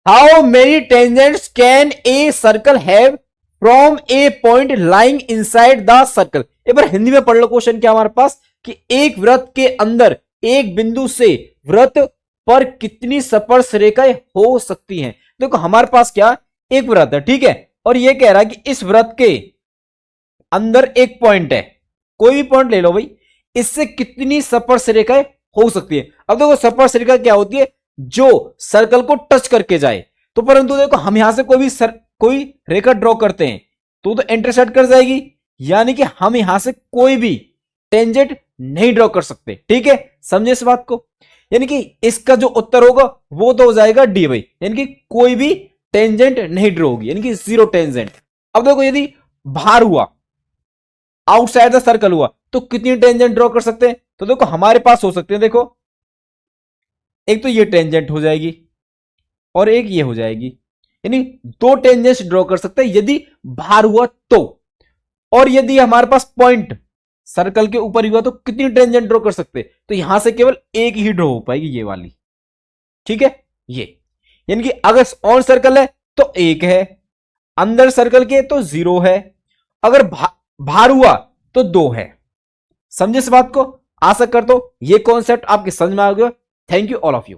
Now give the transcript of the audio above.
How many tangents can a circle have from A point lying inside the circle. एक बार हिंदी में पढ़ लो question क्या हमारे पास, कि एक वृत्त के अंदर एक बिंदु से वृत्त पर कितनी स्पर्श रेखाएं हो सकती हैं। देखो हमारे पास क्या एक वृत्त है, ठीक है, और ये कह रहा है कि इस वृत्त के अंदर एक पॉइंट है, कोई भी पॉइंट ले लो भाई, इससे कितनी स्पर्श रेखाएं हो सकती है। अब देखो स्पर्श रेखा क्या होती है, जो सर्कल को टच करके जाए। तो परंतु देखो हम यहां से कोई रेखा ड्रॉ करते हैं तो इंटरसेक्ट कर जाएगी, यानी कि हम यहां से कोई भी टेंजेंट नहीं ड्रॉ कर सकते। ठीक है, समझे इस बात को, यानी कि इसका जो उत्तर होगा वो तो हो जाएगा डी भाई, यानी कि कोई भी टेंजेंट नहीं ड्रॉ होगी, यानी कि जीरो टेंजेंट। अब देखो यदि बाहर हुआ, आउटसाइड द सर्कल हुआ, तो कितनी टेंजेंट ड्रॉ कर सकते हैं। तो देखो हमारे पास हो सकते हैं, देखो एक तो ये टेंजेंट हो जाएगी और एक ये हो जाएगी, यानी दो टेंजेंट्स ड्रॉ कर सकते हैं यदि बाहर हुआ तो। और यदि हमारे पास पॉइंट सर्कल के ऊपर हुआ तो कितनी टेंजेंट ड्रॉ कर सकते हैं, तो यहां से केवल एक ही ड्रॉ हो पाएगी, ये वाली। ठीक है, ये यानी कि अगर ऑन सर्कल है तो एक है, अंदर सर्कल के तो जीरो है, अगर बाहर हुआ तो दो है। समझे इस बात को, आशा करता हूं ये कॉन्सेप्ट आपके समझ में आ गया। Thank you all of you.